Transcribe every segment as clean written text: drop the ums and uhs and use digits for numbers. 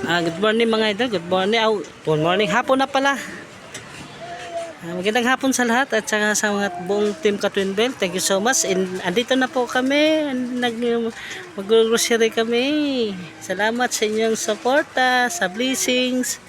Good morning mga idol, good morning. Good morning, hapon na pala. Magandang hapon sa lahat at saka sa mga buong team Katwin Bell. Thank you so much. Andito na po kami, mag-grocery kami. Salamat sa inyong suporta, sa blessings.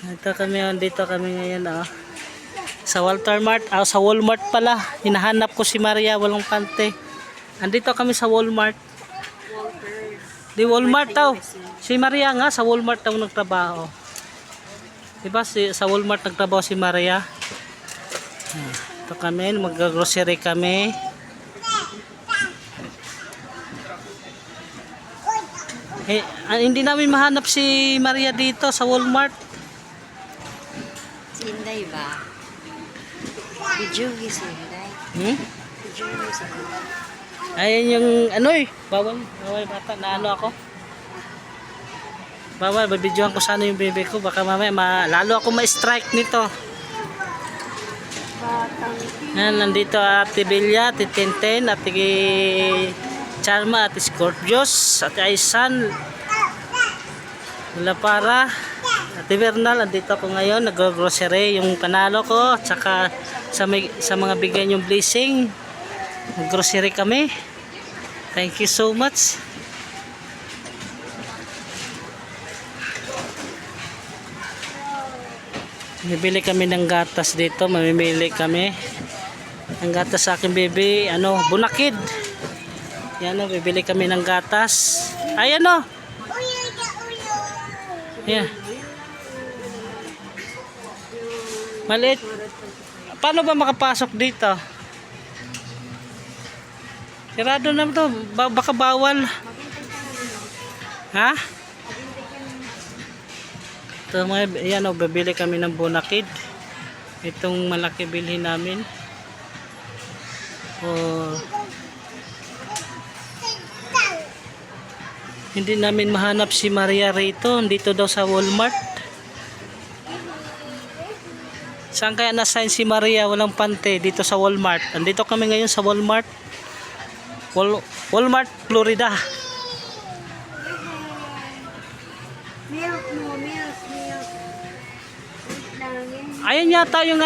Andito kami ngayon sa Walter Mart, sa Walmart pala. Hinahanap ko si Maria, walang pante. Andito kami sa Walmart. Di Walmart daw. Si Maria nga sa Walmart daw nagtrabaho. Diba sa Walmart nagtrabaho si Maria. Ito kami, mag-grocery kami. Hindi namin mahanap si Maria dito sa Walmart. Si Inday ba? Bijugi si Inday. Bijugi si Inday. Ayan yung bawal bata na ako. Bawal, babidyohan ko sana yung bebe ko. Baka mamaya lalo ako ma-strike nito. Yan, nandito Ate Bilya, Ate Tintin, Ate Charma, Ate Scorpios, Ate Aisan, wala para. Ate Bernal, nandito ako ngayon, nag-grocery yung panalo ko, at saka sa mga bigyan yung blessing. Mag-grocery kami. Thank you so much. Bibili kami ng gatas dito. Mamimili kami ng gatas sa aking baby. Bunakid. Yan bibili kami ng gatas. Ayan Yeah. Maliit. Paano ba makapasok dito? Sirado na to. Baka bawal. Ha? Ito yan bibili kami ng bunakid. Itong malaki bilhin namin. Hindi namin mahanap si Maria rito. Dito daw sa Walmart. Saan kaya na-sign si Maria? Walang pante dito sa Walmart. Andito kami ngayon sa Walmart. Walmart, Florida. Milk. Ayan yata yung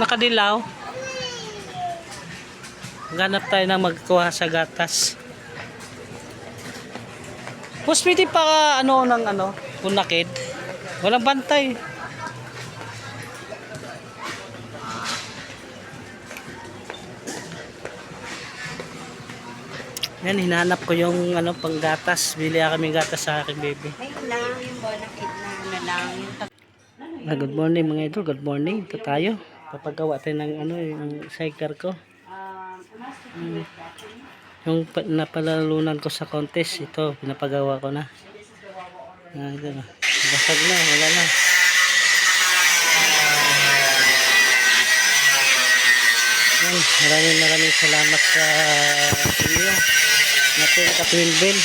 nakadilaw. Ganap tayo na magkuha sa gatas. Mas pwede pa punakid. Walang bantay. Yan, hinahanap ko yung panggatas. Bili kami gatas sa aking baby. Ayun lang yung bonakid na lang. Good morning mga idol, good morning. Ito tayo. Papagawa tayo ng yung sidecar ko. Yung napalalunan ko sa contest, ito pinapagawa ko na. Ito na. Basag na, wala na. Maraming salamat sa inyo. Natin Katwin Bell.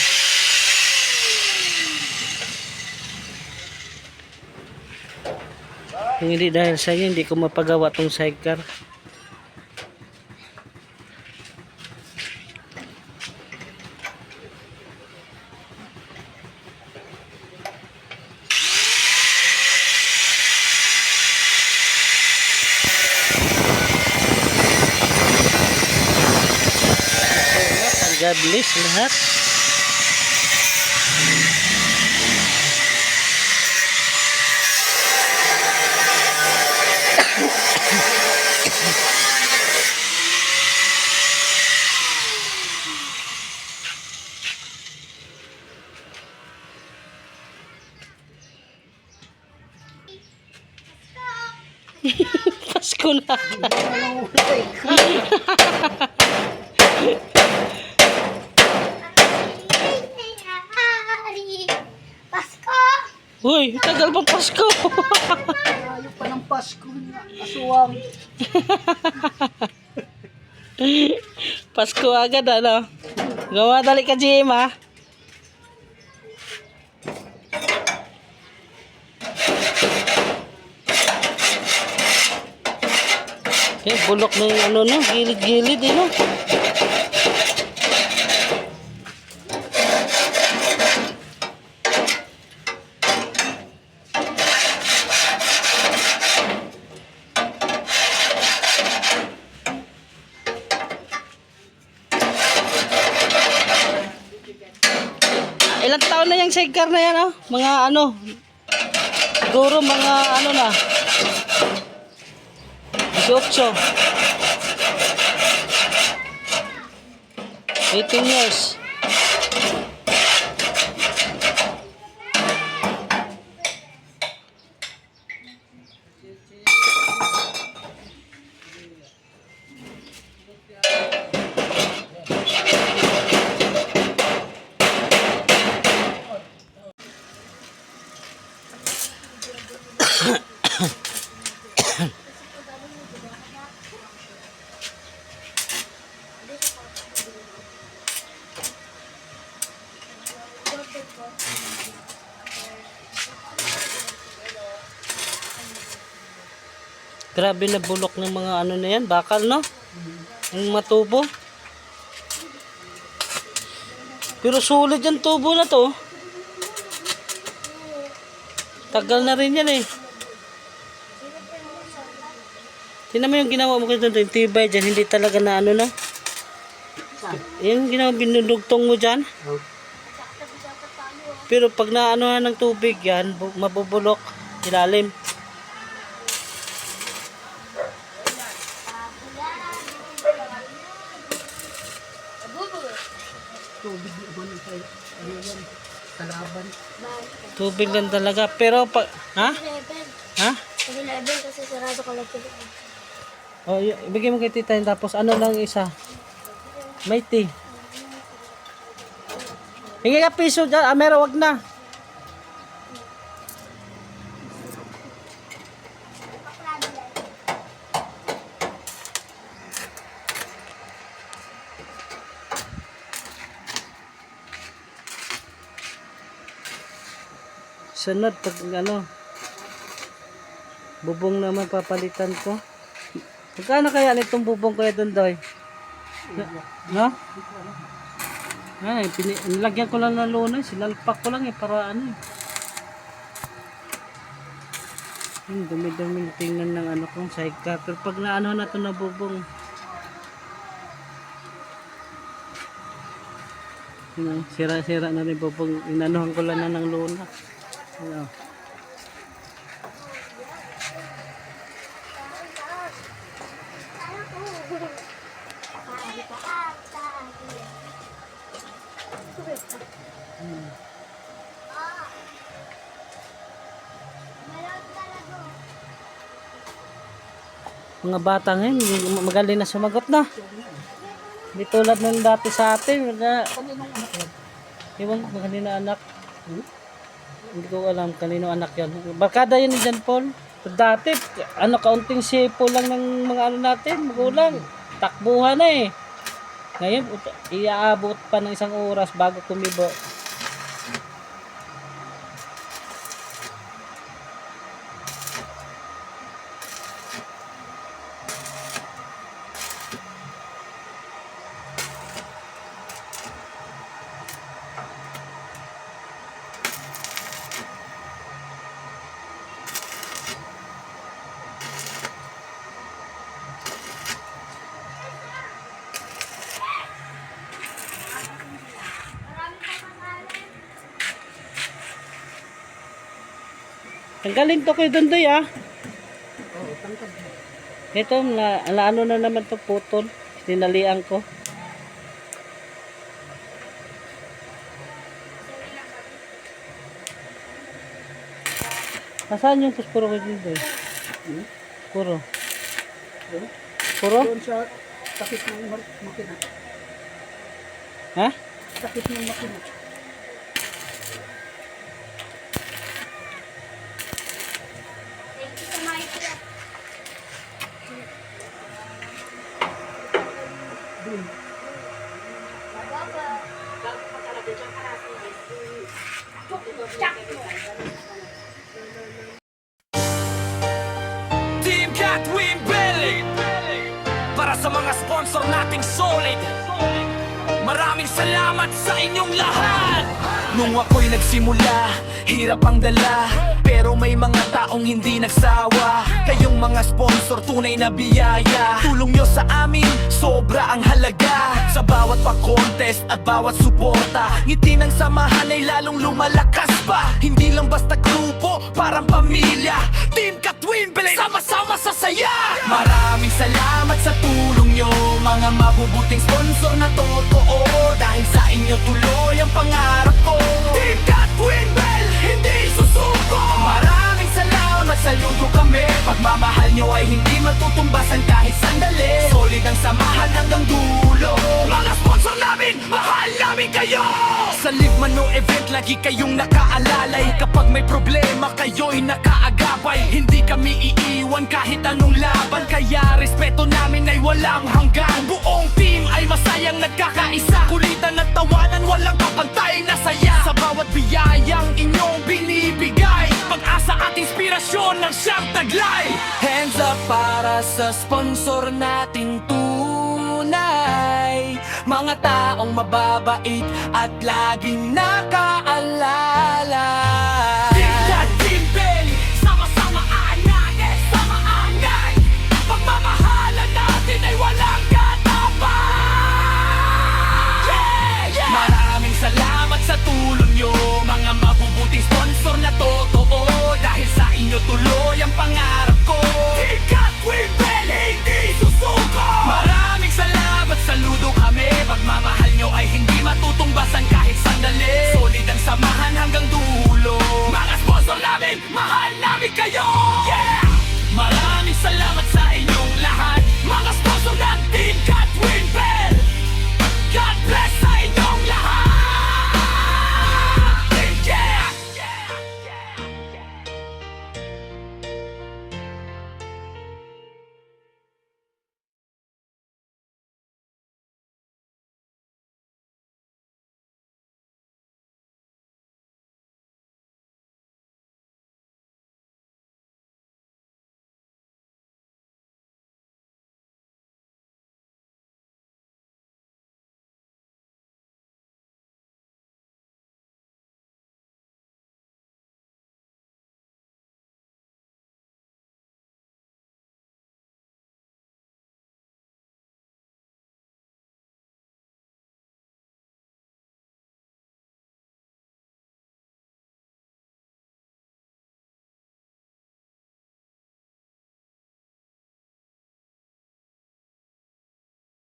Kung hindi dahil sa inyo, hindi ko mapagawa tong sidecar. God bless lahat. Pasko na. Uy, tagal pa Pasko. Ayaw pa ng Pasko na. Aswang. Pasko agad Gawa dali ka GM bulok na yung gilid-gilid yung sidecar na yan, oh. Mga ano, siguro mga ano na, 18. 18 years. Grabe na bulok ng mga ano na yan, bakal no? Yung matubo. Pero sulit yung tubo na to. Tagal na rin yan eh. Tingnan mo yung ginawa mo kasi doon, yung tibay dyan, hindi talaga na ano na. Yung ginawa, binudugtong mo dyan. Pero pag naano ng tubig yan, mabubulok, ilalim. Tubig naman tayo. Ayan, kalaban. Tubig lang talaga. Pero pag, ha? Ha? 11 kasi sarado ko lang. Oh, ibigay mo kay tita yun, tapos ano lang isa? May tea. Hingi ka piso dyan. Ah, meron, wag na. Sunod pag ano, bubong naman papalitan ko. Magkano kaya nitong bubong ko doon doy? No? Ay, nilagyan ko lang ng lunas, sinalpak ko lang eh para ano eh. Yung dumi-dumi tingnan ng ano kong sidecar. Pero pag naano na to na bubong, sira-sira na rin bubong, inanuhan ko lang na ng luna. Ano? Mga bata ngayon, magaling na sumagot na. Hindi tulad ng dati sa atin. Iwan ko kanino anak. Hindi ko alam kanino anak yan. Barkada yun ni John Paul. Dati, ano, kaunting sipo lang ng mga ano natin, magulang. Takbuhan na eh. Ngayon, iaabot pa ng 1 oras bago kumibo. Tanggalin to kayo doon doy ah. Oo, tangkad. Ito, ano na naman to putol. Tinalian ko. Nasaan yung puspuro ko dito doy? Puro. Puro? Doon sa takip ng makina. Ha? Takip ng makina. Team Catwin Belly para sa mga sponsor nating solid. Maraming salamat sa inyong lahat. Nung ako'y nagsimula, hirap ang dala, pero Pero may mga taong hindi nagsawa. Kayong mga sponsor, tunay na biyaya. Tulong nyo sa amin, sobra ang halaga. Sa bawat pa-contest at bawat suporta, ngiti ng samahan ay lalong lumalakas pa. Hindi lang basta grupo, parang pamilya. Team Katwin Belay, sama-sama sa saya. Maraming salamat sa tulong nyo, mga mabubuting sponsor na totoo. Dahil sa inyo tuloy ang pangarap ko. Team Katwin Bell, hindi susuko. Maraming salamat, saludo kami. Pagmamahal nyo ay hindi matutumbasan kahit sandali. Solid ang samahan hanggang dulo. Mga sponsor namin, mahal namin kayo. Sa Live Mano event, lagi kayong nakaalalay. Kapag may problema, kayo'y nakaagapay. Hindi kami iiwan kahit anong laban. Kaya respeto namin ay walang hanggan. Buong team ay masayang nagkakaisa. Kulitan at tawanan, walang kapantay na saya. Sa bawat biyayang inyong binibigay, pag-asa at inspirasyon ng siyang taglay. Hands up para sa sponsor nating tunay. Mga taong mababait at laging nakaalala. Tingnan Team Belly, sama-sama anay, sama-anay. Pagmamahalan natin ay walang katapat. Maraming salamat sa tulong nyo, mga mabubuting sponsor na totoo. Dahil sa inyo tuloy ang pangarap ko. Team Katwin Belly, hindi susuko. Maraming salamat, saludo kami. Pagmamahal nyo ay hindi matutumbasan kahit sandali. Solid ang samahan hanggang dulo. Mga sponsor namin, mahal namin kayo.